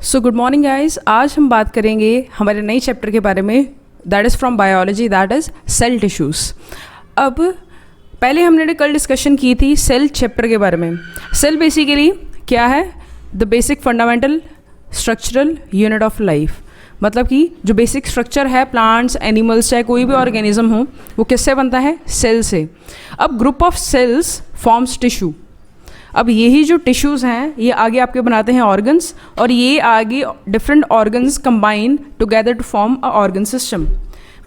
So good morning guys. आज हम बात करेंगे हमारे नए चैप्टर के बारे में, that is from biology, that is cell tissues. अब पहले हमने कल डिस्कशन की थी सेल चैप्टर के बारे में। सेल बेसिकली क्या है? The basic fundamental structural unit of life. मतलब कि जो बेसिक स्ट्रक्चर है प्लांट्स, एनिमल्स, चाहे कोई भी ऑर्गेनिज्म हो, वो किससे बनता है? सेल से। अब group of cells forms tissue. अब यही जो टिश्यूज़ हैं ये आगे आपके बनाते हैं ऑर्गन्स, और ये आगे different organs combine together to form a organ system.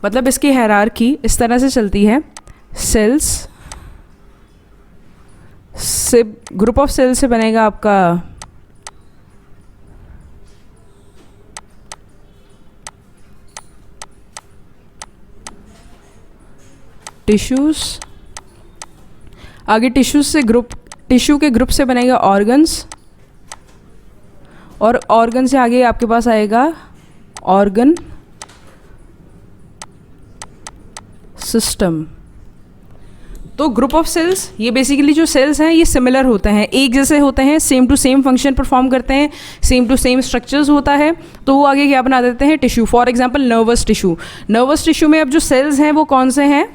मतलब इसकी हायरार्की इस तरह से चलती है। सेल्स से, ग्रुप ऑफ सेल्स से बनेगा आपका टिश्यूज़, आगे टिश्यूज़ से टिश्यू के ग्रुप से बनेगा ऑर्गन्स, और ऑर्गन से आगे आपके पास आएगा ऑर्गन सिस्टम। तो ग्रुप ऑफ सेल्स, ये बेसिकली जो सेल्स हैं ये सिमिलर होते हैं, एक जैसे होते हैं, same to same function perform करते हैं, सेम टू सेम स्ट्रक्चर्स होता है, तो वो आगे क्या बना देते हैं? Tissue. For example nervous tissue. Nervous tissue में अब जो सेल्स हैं वो कौन से हैं?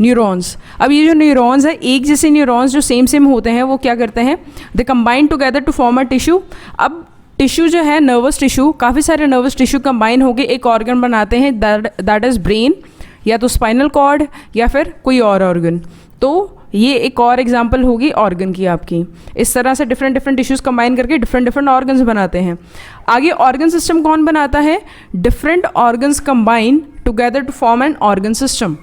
न्यूरॉन्स। अब ये जो न्यूरॉन्स है, एक जैसे न्यूरॉन्स जो सेम होते हैं, वो क्या करते हैं? They combine together to form a tissue. अब टिश्यू जो है नर्वस टिश्यू, काफ़ी सारे नर्वस टिश्यू कंबाइन होकर एक ऑर्गन बनाते हैं, दैट इज़ ब्रेन, या तो स्पाइनल कॉर्ड या फिर कोई और ऑर्गन। तो ये एक और एग्जांपल होगी ऑर्गन की आपकी। इस तरह से डिफरेंट टिश्यूज़ कंबाइन करके डिफरेंट ऑर्गन्स बनाते हैं। आगे ऑर्गन सिस्टम कौन बनाता है? Different organs combine together to form an organ system.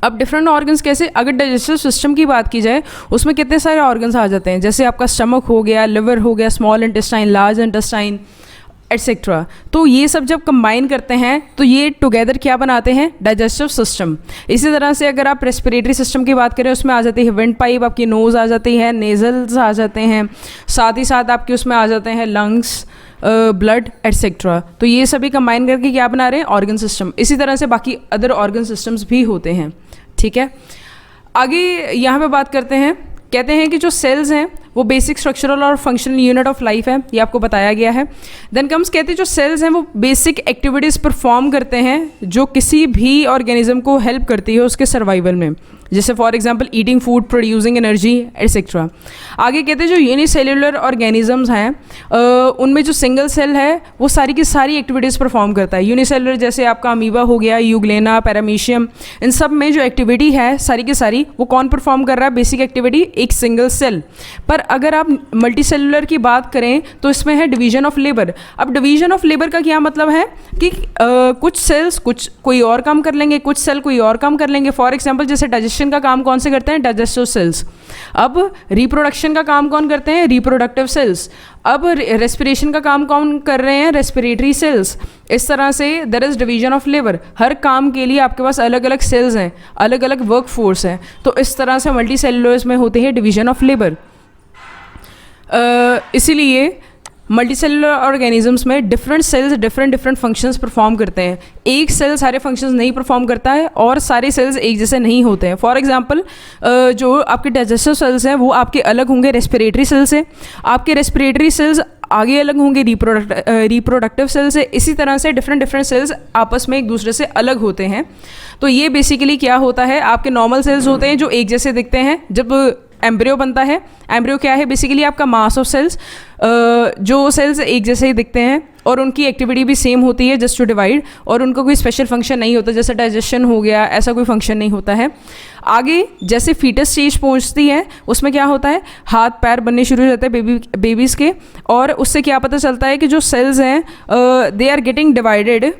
अब डिफरेंट ऑर्गन्स कैसे? अगर डाइजेस्टिव सिस्टम की बात की जाए, उसमें कितने सारे ऑर्गन्स आ जाते हैं, जैसे आपका स्टमक हो गया, लिवर हो गया, small intestine, large intestine, etcetera. तो ये सब जब कंबाइन करते हैं तो ये टुगेदर क्या बनाते हैं? Digestive system. इसी तरह से अगर आप रेस्पिरेटरी सिस्टम की बात करें, उसमें आ जाती है विंड पाइप, आपकी नोज़ आ जाती है, नेजल्स आ जाते हैं, साथ ही साथ आपके उसमें आ जाते हैं लंग्स, ब्लड, एटसेट्रा। तो ये सभी कंबाइन करके क्या बना रहे हैं? Organ system. इसी तरह से बाकी अदर ऑर्गन सिस्टम्स भी होते हैं। ठीक है, आगे यहाँ पे बात करते हैं। कहते हैं कि जो सेल्स हैं वो बेसिक स्ट्रक्चरल और फंक्शनल यूनिट ऑफ लाइफ है, ये आपको बताया गया है। देन कम्स, कहते हैं जो सेल्स हैं वो बेसिक एक्टिविटीज़ परफॉर्म करते हैं जो किसी भी ऑर्गेनिज्म को हेल्प करती है उसके सर्वाइवल में, जैसे for example eating food, producing energy, etcetera. आगे कहते हैं जो यूनिसेल्युलर ऑर्गेनिजम्स हैं उनमें जो सिंगल सेल है वो सारी की सारी एक्टिविटीज़ परफॉर्म करता है। यूनिसेल्युलर जैसे आपका अमीबा हो गया, यूग्लेना, पैरामीशियम, इन सब में जो एक्टिविटी है सारी की सारी वो कौन परफॉर्म कर रहा है? बेसिक एक्टिविटी एक सिंगल सेल। पर अगर आप मल्टी सेलुलर की बात करें तो इसमें है डिवीजन ऑफ लेबर। अब डिवीजन ऑफ लेबर का क्या मतलब है कि कुछ सेल्स कोई और काम कर लेंगे, कुछ सेल कोई और काम कर लेंगे। फॉर एग्जांपल जैसे डाइजेशन का काम कौन से करते हैं? Digestive sales. अब रिप्रोडक्शन का काम कौन करते हैं? Reproductive cells. अब रेस्पिरेशन का काम कौन कर रहे हैं? Respiratory cells. इस तरह से there is division of labour. हर काम के लिए आपके पास अलग अलग सेल्स हैं, अलग अलग वर्क फोर्स है। तो इस तरह से मल्टी सेलुलर्स में होते हैं डिवीजन ऑफ लेबर। इसीलिए मल्टी सेलुलर ऑर्गेनिजम्स में different cells different functions perform करते हैं। एक सेल सारे फंक्शंस नहीं परफॉर्म करता है और सारे सेल्स एक जैसे नहीं होते हैं। फॉर एग्जांपल जो आपके डाइजेस्टिव सेल्स हैं वो आपके अलग होंगे रेस्पिरेटरी सेल से, आपके रेस्पिरेटरी सेल्स आगे अलग होंगे रिप्रोडक्टिव सेल से। इसी तरह से डिफरेंट सेल्स आपस में एक दूसरे से अलग होते हैं। तो ये बेसिकली क्या होता है? आपके नॉर्मल सेल्स होते हैं जो एक जैसे दिखते हैं। जब एम्ब्रियो बनता है, एम्ब्रियो क्या है? बेसिकली आपका मास ऑफ सेल्स, जो सेल्स एक जैसे ही दिखते हैं और उनकी एक्टिविटी भी सेम होती है, जस्ट टू डिवाइड, और उनका कोई स्पेशल फंक्शन नहीं होता, जैसे डाइजेशन हो गया, ऐसा कोई फंक्शन नहीं होता है। आगे जैसे फीटस स्टेज पहुंचती है उसमें क्या होता है? हाथ पैर बनने शुरू हो जाते हैं बेबीज़ के, और उससे क्या पता चलता है कि जो सेल्स हैं दे आर गेटिंग डिवाइडेड।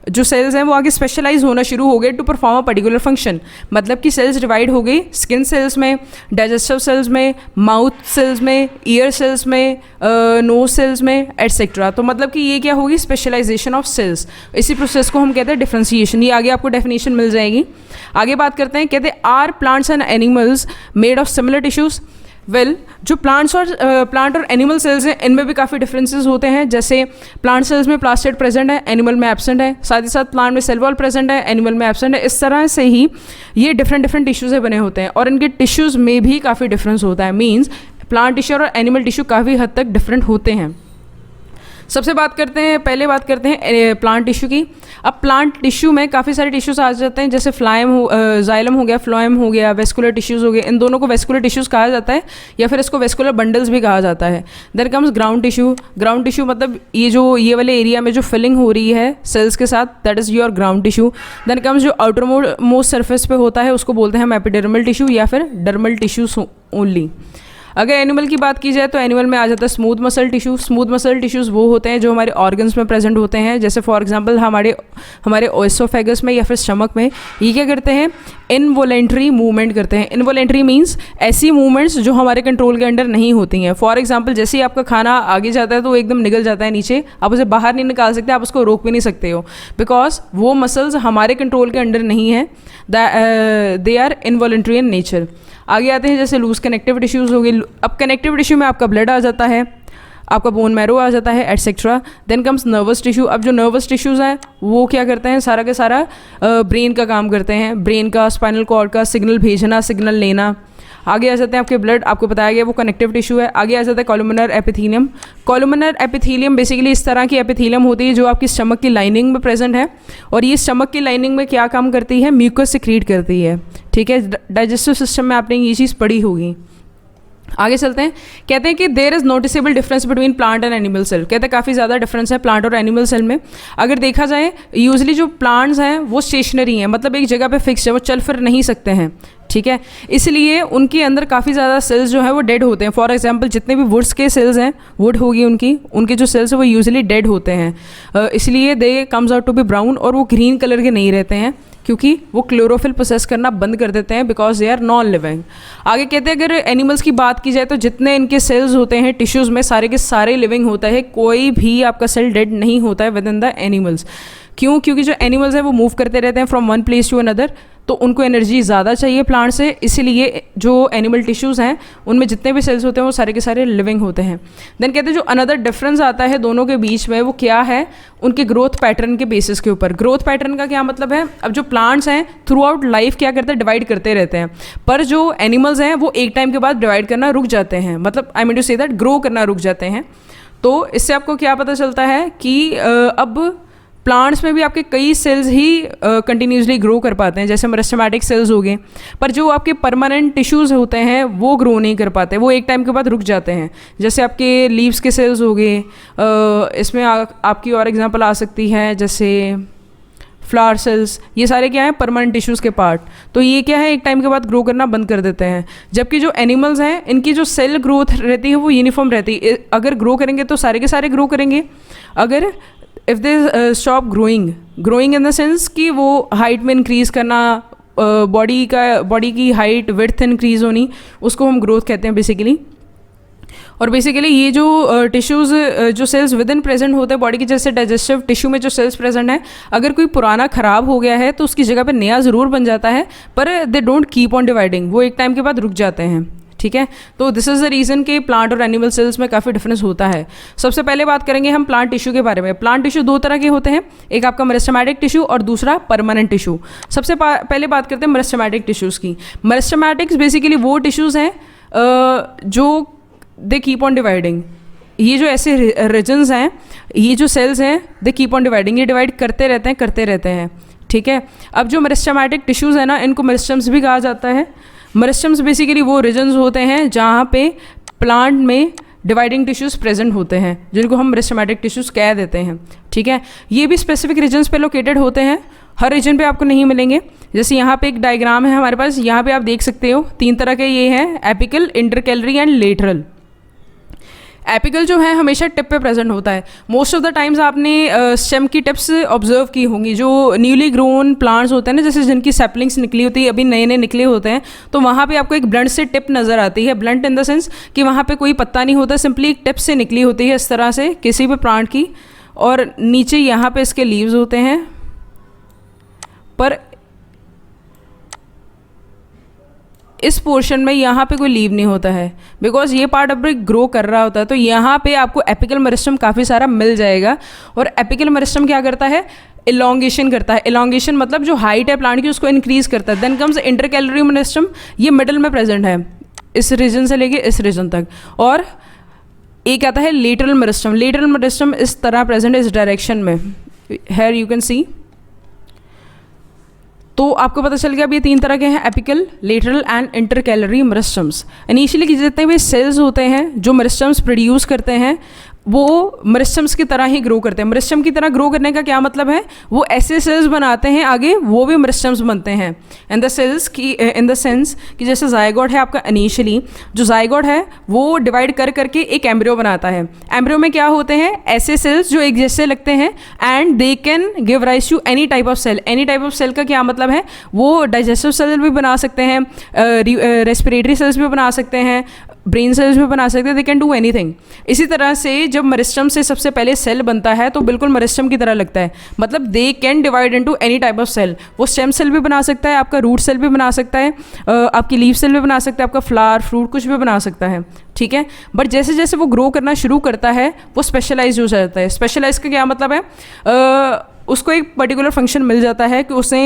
जो सेल्स हैं वो आगे स्पेशलाइज होना शुरू हो गए to perform a particular function. मतलब कि सेल्स डिवाइड हो गई स्किन सेल्स में, डाइजेस्टिव सेल्स में, माउथ सेल्स में, ईयर सेल्स में, नोज सेल्स में, एटसेट्रा। तो मतलब कि ये क्या होगी? Specialisation of cells. इसी प्रोसेस को हम कहते हैं डिफ्रेंसिएशन। ये आगे आपको डेफिनेशन मिल जाएगी। आगे बात करते हैं, कहते हैं are plants and animals made of similar tissues. जो प्लांट और एनिमल सेल्स हैं इनमें भी काफ़ी डिफरेंसेस होते हैं। जैसे प्लांट सेल्स में प्लास्टिड प्रेजेंट है, एनिमल में एब्सेंट है। साथ ही साथ प्लांट में सेल वॉल प्रेजेंट है, एनिमल में एब्सेंट है। इस तरह से ही ये डिफरेंट टिश्यूज़ से बने होते हैं और इनके टिश्यूज़ में भी काफ़ी डिफरेंस होता है। मीन्स प्लांट टिश्यू और एनिमल टिश्यू काफ़ी हद तक डिफरेंट होते हैं। सबसे पहले बात करते हैं प्लांट टिश्यू की। अब प्लांट टिश्यू में काफ़ी सारे टिश्यूज आ जाते हैं, जैसे जाइलम हो गया, फ्लोएम हो गया, वेस्कुलर टिश्यूज हो गए। इन दोनों को वेस्कुलर टिश्यूज कहा जाता है या फिर इसको वेस्कुलर बंडल्स भी कहा जाता है। Then comes ground tissue. Ground tissue मतलब ये वाले एरिया में जो फिलिंग हो रही है सेल्स के साथ, that is your ground tissue. Then comes जो आउटर मोस्ट सरफेस पे होता है उसको बोलते हैं हम एपिडर्मल टिश्यू या फिर डर्मल टिश्यूज ओनली। अगर एनिमल की बात की जाए तो एनिमल में आ जाता है smooth muscle tissue. Smooth muscle tissues वो होते हैं जो हमारे ऑर्गन्स में प्रेजेंट होते हैं, जैसे फॉर एग्जांपल हमारे ओएसोफेगस में या फिर स्टमक में। ये क्या करते हैं, इनवॉलेंट्री मूवमेंट करते हैं। इनवॉलेंट्री मीन्स ऐसी मूवमेंट्स जो हमारे कंट्रोल के अंडर नहीं होती हैं। फॉर एग्जाम्पल जैसे ही आपका खाना आगे जाता है तो वो एकदम निकल जाता है नीचे, आप उसे बाहर नहीं निकाल सकते, आप उसको रोक भी नहीं सकते हो, बिकॉज वो मसल्स हमारे कंट्रोल के अंडर नहीं है, they are involuntary in nature. आगे आते हैं जैसे लूज कनेक्टिव टिश्यूज़ हो गए। अब कनेक्टिव टिश्यू में आपका ब्लड आ जाता है, आपका बोन मैरो आ जाता है, etcetera. Then comes nervous tissue. अब जो नर्वस टिश्यूज़ हैं वो क्या करते हैं, सारा का सारा ब्रेन का काम करते हैं, ब्रेन का, स्पाइनल कॉर्ड का, सिग्नल भेजना, सिग्नल लेना। आगे आ जाते हैं आपके ब्लड, आपको बताया गया वो कनेक्टिव टिश्यू है। आगे आ जाता है कॉलुमिनर एपिथेलियम। कॉलुमिनर एपिथेलियम बेसिकली इस तरह की एपिथेलियम होती है जो आपकी स्टमक की लाइनिंग में प्रेजेंट है, और ये स्टमक की लाइनिंग में क्या काम करती है, म्यूकस सिक्रीट करती है। ठीक है, डाइजेस्टिव सिस्टम में आपने ये चीज़ पढ़ी होगी। आगे चलते हैं, कहते हैं कि there is noticeable difference between plant and animal cell. कहते हैं काफ़ी ज़्यादा डिफरेंस है प्लांट और एनिमल सेल में। अगर देखा जाए यूजली जो प्लांट्स हैं वो स्टेशनरी हैं, मतलब एक जगह पे फिक्स है, वो चल फिर नहीं सकते हैं। ठीक है, इसलिए उनके अंदर काफ़ी ज़्यादा सेल्स जो है वो डेड होते हैं। फॉर एग्जांपल जितने भी वुड्स के सेल्स हैं, वुड होगी उनके जो सेल्स हैं वो यूजुअली डेड होते हैं, इसलिए they comes out to be brown, और वो ग्रीन कलर के नहीं रहते हैं क्योंकि वो क्लोरोफिल प्रोसेस करना बंद कर देते हैं, because they are non living. आगे कहते हैं अगर एनिमल्स की बात की जाए तो जितने इनके सेल्स होते हैं टिश्यूज़ में, सारे के सारे लिविंग होता है, कोई भी आपका सेल डेड नहीं होता है विद इन द एनिमल्स। क्यों? क्योंकि जो एनिमल्स हैं वो मूव करते रहते हैं from one place to another, तो उनको एनर्जी ज़्यादा चाहिए प्लांट से, इसीलिए जो एनिमल टिश्यूज़ हैं उनमें जितने भी सेल्स होते हैं वो सारे के सारे लिविंग होते हैं। देन कहते हैं जो अनदर डिफरेंस आता है दोनों के बीच में वो क्या है, उनके ग्रोथ पैटर्न के बेसिस के ऊपर। ग्रोथ पैटर्न का क्या मतलब है, अब जो प्लांट्स हैं थ्रू आउट लाइफ क्या करते हैं, डिवाइड करते रहते हैं, पर जो एनिमल्स हैं वो एक टाइम के बाद डिवाइड करना रुक जाते हैं, मतलब I mean to say that grow करना रुक जाते हैं। तो इससे आपको क्या पता चलता है कि अब प्लांट्स में भी आपके कई सेल्स ही कंटिन्यूसली ग्रो कर पाते हैं, जैसे मेरिस्टेमेटिक सेल्स हो गए, पर जो आपके परमानेंट टिश्यूज़ होते हैं वो ग्रो नहीं कर पाते, वो एक टाइम के बाद रुक जाते हैं। जैसे आपके लीव्स के सेल्स हो गए, इसमें आपकी और एग्जांपल आ सकती है जैसे फ्लावर सेल्स, ये सारे क्या हैं, परमानेंट टिश्यूज़ के पार्ट। तो ये क्या है, एक टाइम के बाद ग्रो करना बंद कर देते हैं। जबकि जो एनिमल्स हैं इनकी जो सेल ग्रोथ रहती है वो यूनिफॉर्म रहती है, अगर ग्रो करेंगे तो सारे के सारे ग्रो करेंगे, अगर if they stop growing in the sense कि वो हाइट में इंक्रीज़ करना, बॉडी की हाइट विड्थ इंक्रीज़ होनी, उसको हम ग्रोथ कहते हैं बेसिकली। और बेसिकली ये जो टिश्यूज़ जो सेल्स विद इन प्रेजेंट होते हैं बॉडी के, जैसे डाइजेस्टिव टिश्यू में जो सेल्स प्रेजेंट है, अगर कोई पुराना ख़राब हो गया है तो उसकी जगह पे नया ज़रूर बन जाता है, पर they don't keep on dividing, वो एक टाइम के बाद रुक जाते हैं। ठीक है, तो दिस इज़ द रीज़न कि प्लांट और एनिमल सेल्स में काफ़ी डिफरेंस होता है। सबसे पहले बात करेंगे हम प्लांट टिश्यू के बारे में। प्लांट टिश्यू दो तरह के होते हैं, एक आपका मेरिस्टेमेटिक टिश्यू और दूसरा परमानेंट टिश्यू। सबसे पहले बात करते हैं मेरिस्टेमेटिक टिश्यूज़ की। मेरिस्टेमेटिक्स बेसिकली वो टिश्यूज़ हैं जो दे कीप ऑन डिवाइडिंग। ये जो ऐसे रीजन्स हैं, ये जो सेल्स हैं, दे कीप ऑन डिवाइडिंग, ये डिवाइड करते रहते हैं। ठीक है, अब जो मेरिस्टेमेटिक टिश्यूज़ हैं ना, इनको मेरिस्टम्स भी कहा जाता है। मेरिस्टम्स बेसिकली वो रीजन्स होते हैं जहाँ पे प्लांट में डिवाइडिंग टिश्यूज़ प्रेजेंट होते हैं, जिनको हम मेरिस्टेमेटिक टिश्यूज़ कह देते हैं। ठीक है, ये भी स्पेसिफिक रीजन्स पे लोकेटेड होते हैं, हर रीजन पे आपको नहीं मिलेंगे। जैसे यहाँ पे एक डायग्राम है हमारे पास, यहाँ पे आप देख सकते हो तीन तरह के ये हैं, apical, intercalary and lateral. Apical जो है हमेशा टिप पे प्रेजेंट होता है। मोस्ट ऑफ द टाइम्स आपने स्टेम की टिप्स ऑब्जर्व की होंगी, जो न्यूली ग्रोन प्लांट्स होते हैं ना, जैसे जिनकी सैपलिंग्स निकली होती है, अभी नए नए निकले होते हैं, तो वहाँ पे आपको एक ब्लंट से टिप नज़र आती है। ब्लंट इन द सेंस कि वहाँ पे कोई पत्ता नहीं होता, सिंपली एक टिप से निकली होती है इस तरह से किसी भी प्लांट की, और नीचे यहाँ पे इसके लीव्स होते हैं, पर इस पोर्शन में यहाँ पे कोई लीव नहीं होता है, बिकॉज ये पार्ट अब ग्रो कर रहा होता है। तो यहाँ पे आपको एपिकल मेरिस्टम काफ़ी सारा मिल जाएगा, और एपिकल मेरिस्टम क्या करता है, इलॉन्गेशन करता है। इलॉन्गेशन मतलब जो हाइट है प्लांट की उसको इंक्रीज करता है। देन कम्स इंटरकैलरी मेरिस्टम, ये मिडल में प्रेजेंट है, इस रीजन से लेके इस रीजन तक, और एक आता है लेटरल मेरिस्टम। लेटरल मेरिस्टम इस तरह प्रेजेंट इस डायरेक्शन में, हेयर यू कैन सी। तो आपको पता चल गया अब ये तीन तरह के हैं, apical, lateral and intercalary meristems. Initially जितने भी सेल्स होते हैं जो मेरिस्टम्स प्रोड्यूस करते हैं वो मेरिस्टम्स की तरह ही ग्रो करते हैं। मेरिस्टम की तरह ग्रो करने का क्या मतलब है, वो ऐसे सेल्स बनाते हैं आगे, वो भी मेरिस्टम्स बनते हैं इन द सेंस कि जैसे जायगोट है आपका, इनिशियली जो जायगोट है वो डिवाइड कर करके एक एम्ब्रियो बनाता है। एम्ब्रियो में क्या होते हैं, ऐसे सेल्स जो एक जैसे लगते हैं and they can give rise to any type of cell. Any type of cell का क्या मतलब है, वो डाइजेस्टिव सेल भी बना सकते हैं, रेस्पिरेटरी सेल्स भी बना सकते हैं, ब्रेन सेल्स भी बना सकते हैं, दे कैन डू एनीथिंग। इसी तरह से जब मेरिस्टम से सबसे पहले सेल बनता है तो बिल्कुल मेरिस्टम की तरह लगता है, मतलब they can divide into any type of cell. वो स्टेम सेल भी बना सकता है, आपका रूट सेल भी बना सकता है, आपकी लीफ सेल भी बना सकता है, आपका फ्लावर फ्रूट कुछ भी बना सकता है, ठीक है। बट जैसे जैसे वो ग्रो करना शुरू करता है वो स्पेशलाइज हो जाता है। स्पेशलाइज का क्या मतलब है, उसको एक पर्टिकुलर फंक्शन मिल जाता है कि उसे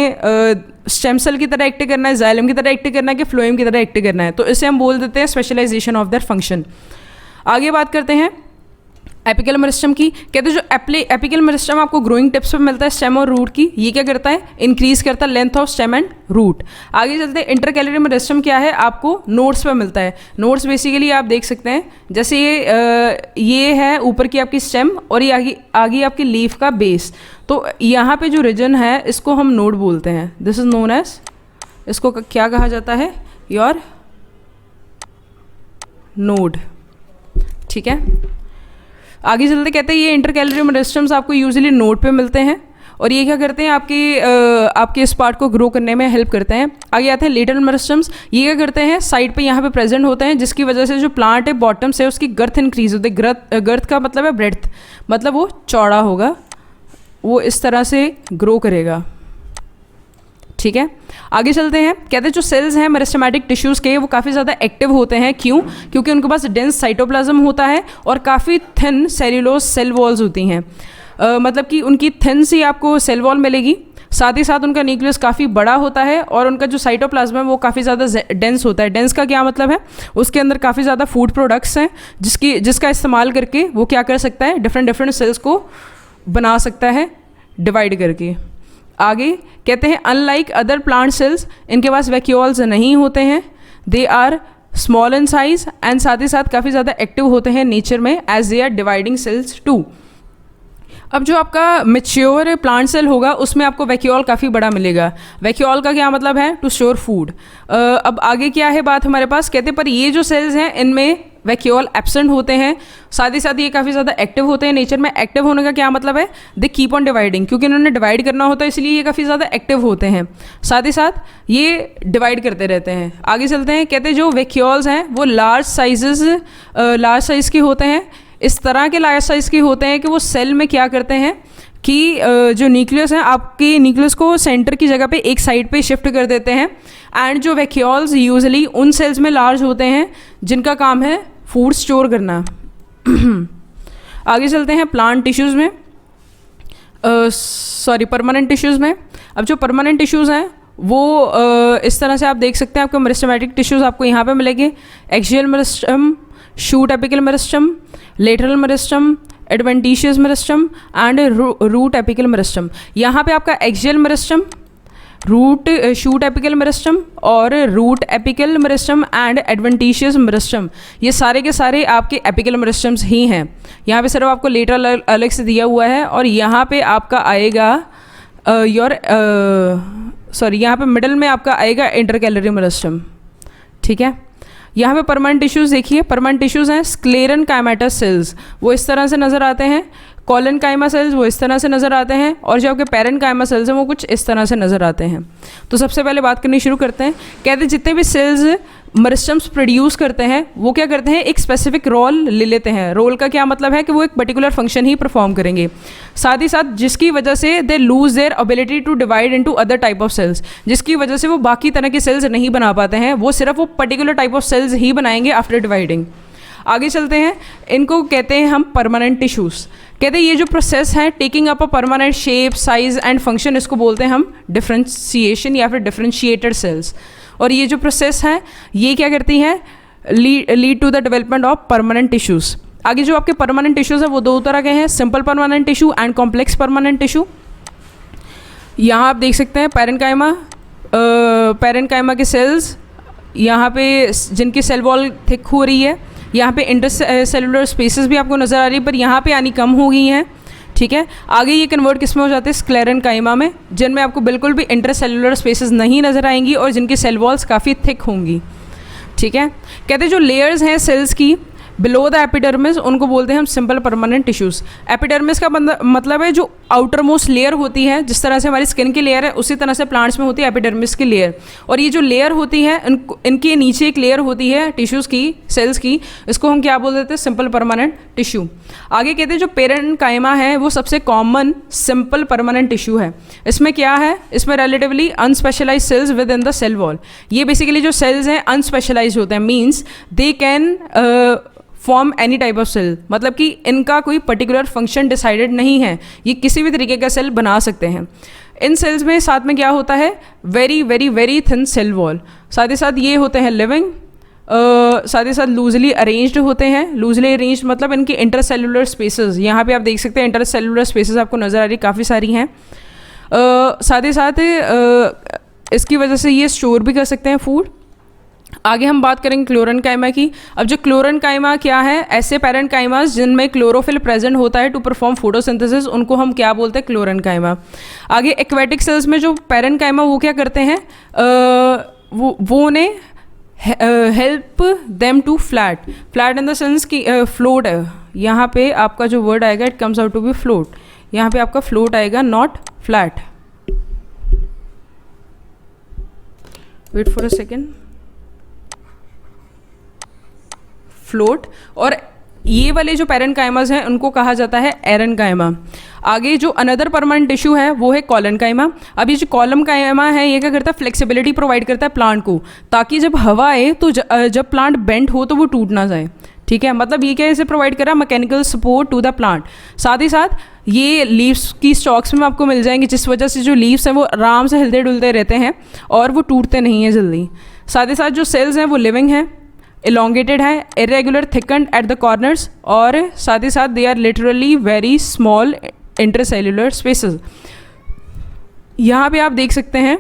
स्टेम सेल की तरह एक्ट करना है, जाइलम की तरह एक्ट करना है, कि फ्लोएम की तरह एक्ट करना है, तो इसे हम बोल देते हैं स्पेशलाइजेशन ऑफ दैट फंक्शन। आगे बात करते हैं एपिकल मेरिस्टम की। कहते हैं जो एपिकल मेरिस्टम आपको ग्रोइंग टिप्स पे मिलता है स्टेम और रूट की, ये क्या करता है, इंक्रीज करता है length of stem and root. आगे चलते हैं इंटरकैलरी मेरिस्टम क्या है, आपको नोड्स पे मिलता है। नोड्स बेसिकली आप देख सकते हैं, जैसे ये है ऊपर की आपकी स्टेम और ये आगे आपकी लीफ का बेस, तो यहाँ पे जो रीजन है इसको हम नोड बोलते हैं, दिस इज नोन एज, इसको क्या कहा जाता है, योर नोड, ठीक है। आगे चलते कहते हैं ये इंटरकैलरी मेरिस्टम्स आपको यूजुअली नोड पे मिलते हैं और ये क्या करते हैं, आपके इस पार्ट को ग्रो करने में हेल्प करते हैं। आगे आते हैं लेटरल मेरिस्टम्स। ये क्या करते हैं, साइड पे यहाँ पे प्रेजेंट होते हैं, जिसकी वजह से जो प्लांट है बॉटम से उसकी गर्थ इंक्रीज होती है। गर्थ का मतलब है ब्रेड्थ, मतलब वो चौड़ा होगा, वो इस तरह से ग्रो करेगा, ठीक है। आगे चलते हैं, कहते हैं जो सेल्स हैं मेरिस्टेमेटिक टिश्यूज़ के वो काफ़ी ज़्यादा एक्टिव होते हैं। क्यों, क्योंकि उनके पास डेंस साइटोप्लाज्म होता है और काफ़ी थिन सेल्यूलोज सेल वॉल्स होती हैं, मतलब कि उनकी थिन सी आपको सेल वॉल मिलेगी, साथ ही साथ उनका न्यूक्लियस काफ़ी बड़ा होता है और उनका जो साइटोप्लाज्म है वो काफ़ी ज़्यादा डेंस होता है। डेंस का क्या मतलब है, उसके अंदर काफ़ी ज़्यादा फूड प्रोडक्ट्स हैं जिसका इस्तेमाल करके वो क्या कर सकता है, डिफरेंट सेल्स को बना सकता है डिवाइड करके। आगे कहते हैं अनलाइक अदर प्लांट सेल्स, इनके पास वैक्यूल्स नहीं होते हैं, they are small in size and साथ ही साथ काफ़ी ज़्यादा एक्टिव होते हैं नेचर में as they are dividing cells too. अब जो आपका मेच्योर प्लांट सेल होगा उसमें आपको वैक्यूल काफ़ी बड़ा मिलेगा। वैक्यूल का क्या मतलब है, टू स्टोर फूड। अब आगे क्या है बात हमारे पास, कहते पर ये जो सेल्स हैं इनमें वैक्यूल एब्सेंट होते हैं, साथ ही साथ ये काफ़ी ज़्यादा एक्टिव होते हैं नेचर में। एक्टिव होने का क्या मतलब है, दे कीप ऑन डिवाइडिंग, क्योंकि इन्होंने डिवाइड करना होता है इसलिए ये काफ़ी ज़्यादा एक्टिव होते हैं, साथ ही साथ ये डिवाइड करते रहते हैं। आगे चलते हैं, कहते हैं जो वैक्यूल्स हैं वो लार्ज साइज़ के होते हैं। इस तरह के लार्ज साइज़ के होते हैं कि वो सेल में क्या करते हैं कि जो न्यूक्लियस है आपके न्यूक्लियस को सेंटर की जगह पे एक साइड पे शिफ्ट कर देते हैं। एंड जो वैक्यूल्स यूजुअली उन सेल्स में लार्ज होते हैं जिनका काम है फूड स्टोर करना। आगे चलते हैं प्लांट टिश्यूज़ में, परमानेंट टिश्यूज़ में। अब जो परमानेंट टिश्यूज़ हैं वो इस तरह से आप देख सकते हैं, आपको मेरिस्टेमेटिक टिश्यूज़ आपको यहाँ पे मिलेंगे, axial meristem, shoot apical meristem, lateral meristem, adventitious meristem and root apical meristem. यहाँ पे आपका axial meristem, shoot apical meristem और root apical meristem and adventitious meristem, ये सारे के सारे आपके एपिकल मेरिस्टम्स ही हैं। यहाँ पे सिर्फ आपको लेटरल अलग से दिया हुआ है और यहाँ पे आपका आएगा यहाँ पे मिडल में आपका आएगा इंटरकैलरी मेरिस्टम, ठीक है। यहाँ पे परमानेंट टिश्यूज़ देखिए, परमानेंट टिश्यूज़ हैं स्क्लेरन काइमेटस सेल्स, वो इस तरह से नज़र आते हैं, कॉलन काइमा सेल्स वो इस तरह से नज़र आते हैं और जो आपके पेरेंट काइमा सेल्स हैं वो कुछ इस तरह से नज़र आते हैं। तो सबसे पहले बात करनी शुरू करते हैं, कहते हैं जितने भी सेल्स मेरिस्टम्स प्रोड्यूस करते हैं वो क्या करते हैं, एक स्पेसिफिक रोल ले लेते हैं। रोल का क्या मतलब है कि वो एक पर्टिकुलर फंक्शन ही परफॉर्म करेंगे, साथ ही साथ जिसकी वजह से they lose their ability to divide into other type of cells, जिसकी वजह से वो बाकी तरह के सेल्स नहीं बना पाते हैं, वो सिर्फ वो पर्टिकुलर टाइप ऑफ सेल्स ही बनाएंगे आफ्टर डिवाइडिंग। आगे चलते हैं, इनको कहते हैं हम परमानेंट टिश्यूज़। कहते हैं ये जो प्रोसेस है taking up a permanent shape size and function, इसको बोलते हैं हम डिफरेंशिएशन या फिर डिफरेंशिएटेड सेल्स। और ये जो प्रोसेस है ये क्या करती हैं, lead to the development of permanent tissues. आगे जो आपके परमानेंट टिश्यूज़ है वो दो तरह के हैं, simple permanent tissue and complex permanent tissue. यहाँ आप देख सकते हैं पैरेन्काइमा के सेल्स यहाँ पे जिनकी सेल वॉल थिक हो रही है, यहाँ पे इंटर सेलुलर स्पेसेस भी आपको नज़र आ रही है, पर यहाँ पे आनी कम हो गई हैं, ठीक है। आगे ये कन्वर्ट किस में हो जाते हैं, स्क्लेरेन्काइमा में, जिनमें आपको बिल्कुल भी इंटर सेलुलर स्पेसेस नहीं नज़र आएंगी और जिनकी सेल वॉल्स काफ़ी थिक होंगी, ठीक है। कहते हैं जो लेयर्स हैं सेल्स की बिलो द एपिडर्मिस, उनको बोलते हैं हम सिंपल परमानेंट टिश्यूज़। एपिडर्मिस का मतलब है जो आउटर मोस्ट लेयर होती है, जिस तरह से हमारी स्किन की लेयर है उसी तरह से प्लांट्स में होती है एपिडर्मिस की लेयर। और ये जो लेयर होती है इनके नीचे एक लेयर होती है टिश्यूज़ की, सेल्स की, इसको हम क्या बोल देते हैं, सिंपल परमानेंट टिश्यू। आगे कहते हैं जो पैरेन्काइमा है वो सबसे कॉमन सिंपल परमानेंट टिश्यू है। इसमें क्या है, इसमें relatively unspecialised cells within the cell wall. ये बेसिकली जो सेल्स हैं अनस्पेशलाइज होते हैं, means they can form any type of cell, मतलब कि इनका कोई पर्टिकुलर फंक्शन डिसाइडेड नहीं है, ये किसी भी तरीके का सेल बना सकते हैं। इन सेल्स में साथ में क्या होता है, very very very thin cell wall, साथ ही साथ ये होते हैं लिविंग, साथ ही साथ लूजली अरेंज्ड होते हैं। लूजली अरेंज्ड मतलब इनकी इंटरसेलुलर स्पेसेस, यहाँ पे आप देख सकते हैं इंटरसेलुलर स्पेसेस आपको नज़र आ रही काफ़ी सारी हैं। साथ ही साथ इसकी वजह से ये स्टोर भी कर सकते हैं फूड। आगे हम बात करेंगे क्लोरेन्काइमा की। अब जो क्लोरेन्काइमा क्या है, ऐसे पैरेन्काइमास जिनमें क्लोरोफिल प्रेजेंट होता है टू परफॉर्म फोटोसिंथेसिस, उनको हम क्या बोलते हैं, क्लोरेन्काइमा। आगे एक्वेटिक सेल्स में जो पैरेन्काइमा वो क्या करते हैं, वो उन्हें help them to flat in the sense की फ्लोट है। यहाँ पे आपका जो वर्ड आएगा it comes out to be float, यहाँ पे आपका फ्लोट आएगा not flat. Wait for a second, float. और ये वाले जो पैरेन्काइमास हैं उनको कहा जाता है एरेन्काइमा। आगे जो अनदर परमानेंट टिश्यू है वो है कॉलनकाइमा। अब ये जो कॉलमकाइमा है ये क्या करता है, फ्लेक्सिबिलिटी प्रोवाइड करता है प्लांट को, ताकि जब हवा आए तो जब प्लांट बेंड हो तो वो टूट ना जाए, ठीक है। मतलब ये क्या इसे प्रोवाइड कर रहा है, mechanical support to the plant. साथ ही साथ ये लीव्स की स्टॉक्स में आपको मिल जाएंगे, जिस वजह से जो लीव्स हैं वो आराम से हिलते डुलते रहते हैं और वो टूटते नहीं हैं जल्दी। साथ ही साथ जो सेल्स हैं वो लिविंग हैं, elongated है, irregular thickened at the corners, और साथ ही साथ they are literally very small intercellular spaces। यहाँ पे आप देख सकते हैं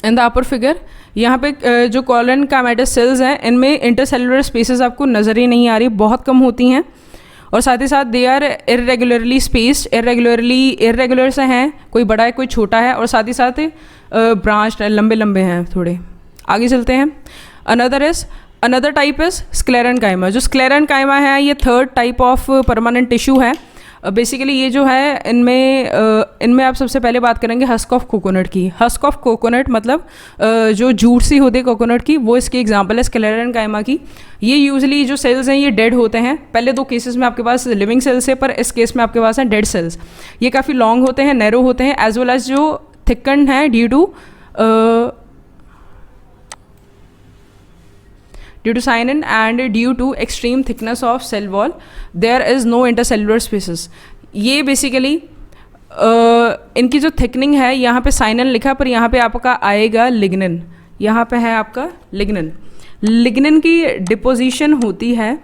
in the upper figure, यहाँ पे जो कॉलनकाइमेटस सेल्स हैं इनमें इंटरसेलुलर स्पेसेस आपको नज़र ही नहीं आ रही, बहुत कम होती हैं। और साथ ही साथ they are irregularly spaced, irregular से हैं, कोई बड़ा है कोई छोटा है, और साथ ही साथ ब्रांच लंबे लंबे हैं थोड़े। आगे चलते हैं। Another type is sclerenchyma. जो स्क्लेरेन्काइमा है ये third type of permanent tissue है। बेसिकली ये जो है इनमें आप सबसे पहले बात करेंगे हस्क ऑफ कोकोनट की। हस्क ऑफ कोकोनट मतलब जो जूट सी होती है कोकोनट की, वो इसकी एग्जांपल है स्क्लेरेन्काइमा की। ये यूजुअली जो सेल्स हैं ये डेड होते हैं। पहले दो केसेस में आपके पास लिविंग सेल्स है, पर इस केस में आपके पास हैं डेड सेल्स। ये काफ़ी लॉन्ग होते हैं, नैरो होते हैं, एज वेल एज जो थिकन है due to cyanin and due to extreme thickness of cell wall there is no intercellular spaces। ये बेसिकली इनकी जो थिकनिंग है, यहाँ पे साइनन लिखा पर यहाँ पे आपका आएगा लिग्निन। यहाँ पे है आपका लिग्निन की डिपोजिशन होती है,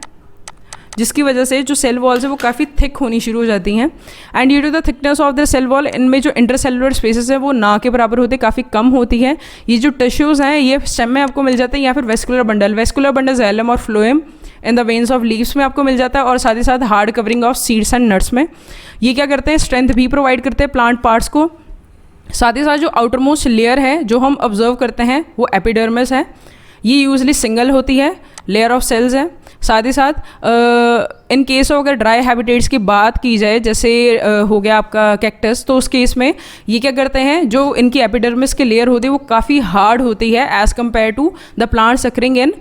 जिसकी वजह से जो सेल वॉल्स है वो काफ़ी थिक होनी शुरू हो जाती हैं। And due to the thickness of the cell wall इनमें जो इंटरसेलुलर स्पेसेस है वो ना के बराबर होते, काफ़ी कम होती है। ये जो टिश्यूज़ हैं ये स्टेम में आपको मिल जाते हैं, या फिर वेस्कुलर बंडल ज़ैलम और phloem in the veins of leaves में आपको मिल जाता है, और साथ ही साथ hard covering of seeds and nuts में। ये क्या करते हैं, स्ट्रेंथ भी प्रोवाइड करते हैं प्लांट पार्ट्स को। साथ ही साथ जो आउटर मोस्ट लेयर है जो हम ऑब्जर्व करते हैं वो एपिडर्मिस है। ये यूजली सिंगल होती है, लेयर ऑफ सेल्स है। साथ ही साथ इन केस ऑफ अगर ड्राई हैबिटेट्स की बात की जाए, जैसे हो गया आपका कैक्टस, तो उस केस में ये क्या करते हैं, जो इनकी एपिडर्मिस की लेयर होती है वो काफ़ी हार्ड होती है as compare to the plants occurring in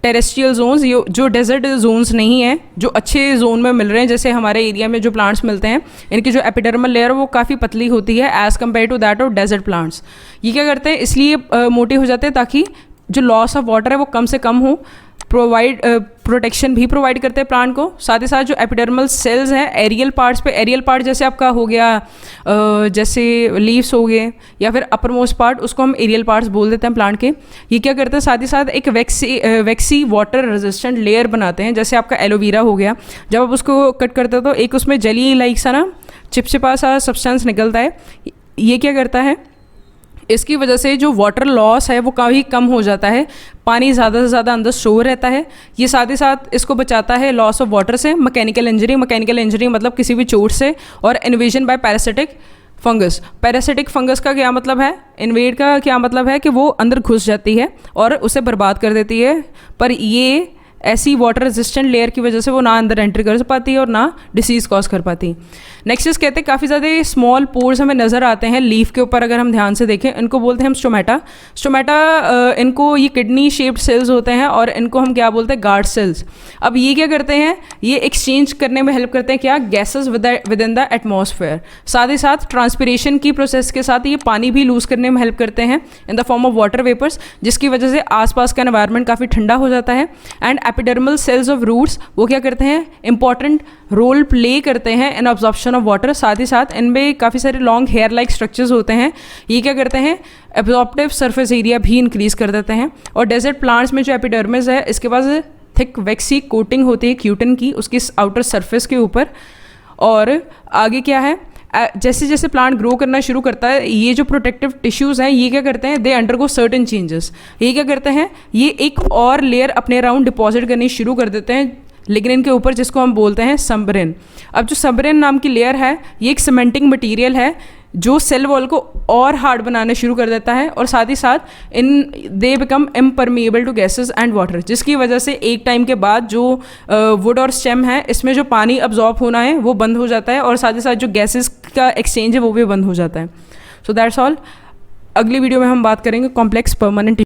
terrestrial zones. जो डेजर्ट जोन्स नहीं हैं, जो अच्छे जोन में मिल रहे हैं, जैसे हमारे एरिया में जो प्लांट्स मिलते हैं, इनकी जो एपिडर्मल लेयर वो काफ़ी पतली होती है as compare to that of desert plants. ये क्या करते हैं, इसलिए मोटे हो जाते हैं ताकि जो लॉस ऑफ वाटर है वो कम से कम हो। प्रोटेक्शन भी प्रोवाइड करते हैं प्लांट को। साथ ही साथ जो एपिडर्मल सेल्स हैं एरियल पार्ट्स पे, एरियल पार्ट जैसे आपका हो गया जैसे लीव्स हो गए या फिर अपर मोस्ट पार्ट, उसको हम एरियल पार्ट्स बोल देते हैं प्लांट के। ये क्या करते हैं, साथ ही साथ एक वैक्सी वाटर रेजिस्टेंट लेयर बनाते हैं। जैसे आपका एलोवेरा हो गया, जब आप उसको कट करते हो तो एक उसमें जली लाइक सा ना चिपचिपा सा सब्सटेंस निकलता है। ये क्या करता है, इसकी वजह से जो वाटर लॉस है वो काफ़ी कम हो जाता है, पानी ज़्यादा से ज़्यादा अंदर स्टोर रहता है। ये साथ ही साथ इसको बचाता है लॉस ऑफ वाटर से, मैकेनिकल इंजरी मतलब किसी भी चोट से, और invasion by parasitic fungus. Parasitic fungus का क्या मतलब है, इन्वेड का क्या मतलब है कि वो अंदर घुस जाती है और उसे बर्बाद कर देती है। पर ये ऐसी वाटर रेजिस्टेंट लेयर की वजह से वो ना अंदर एंट्री कर पाती है और ना डिसीज़ कॉज कर पाती। नेक्स्ट इस कहते हैं काफ़ी ज़्यादा स्मॉल पोर्स हमें नज़र आते हैं लीफ के ऊपर, अगर हम ध्यान से देखें इनको बोलते हैं हम स्टोमेटा। इनको ये किडनी शेप्ड सेल्स होते हैं और इनको हम क्या बोलते हैं, गार्ड सेल्स। अब ये क्या करते हैं, ये एक्सचेंज करने में हेल्प करते हैं क्या, gases with in the atmosphere. साथ ही साथ ट्रांसपिरेशन की प्रोसेस के साथ ये पानी भी लूज करने में हेल्प करते हैं in the form of water vapours, जिसकी वजह से आसपास का एनवायरनमेंट काफ़ी ठंडा हो जाता है। And epidermal cells of roots वो क्या करते हैं, इंपॉर्टेंट रोल प्ले करते हैं इन ऑब्जॉर्प्शन ऑफ वाटर। साथ ही साथ इनमें काफ़ी सारे लॉन्ग हेयर लाइक स्ट्रक्चर्स होते हैं। ये क्या करते हैं, एब्जॉर्प्टिव सरफेस एरिया भी इंक्रीज कर देते हैं। और डेजर्ट प्लांट्स में जो एपिडर्मिस है इसके पास थिक वैक्सी कोटिंग होती है क्यूटिन की, उसकी आउटर सरफेस के ऊपर। और आगे क्या है, जैसे जैसे प्लांट ग्रो करना शुरू करता है ये जो प्रोटेक्टिव टिश्यूज़ हैं ये क्या करते हैं, दे अंडरगो सर्टेन चेंजेस। ये क्या करते हैं, ये एक और लेयर अपने अराउंड डिपॉजिट करनी शुरू कर देते हैं लिग्निन के ऊपर, जिसको हम बोलते हैं सम्बरिन। अब जो सम्बरिन नाम की लेयर है ये एक सीमेंटिंग मटेरियल है जो सेल वॉल को और हार्ड बनाने शुरू कर देता है, और साथ ही साथ they become impermeable to gases and water, जिसकी वजह से एक टाइम के बाद जो वुड और स्टेम है इसमें जो पानी अब्जॉर्ब होना है वो बंद हो जाता है, और साथ ही साथ जो गैसेस का एक्सचेंज है वो भी बंद हो जाता है। So that's all. अगली वीडियो में हम बात करेंगे कॉम्प्लेक्स परमानेंट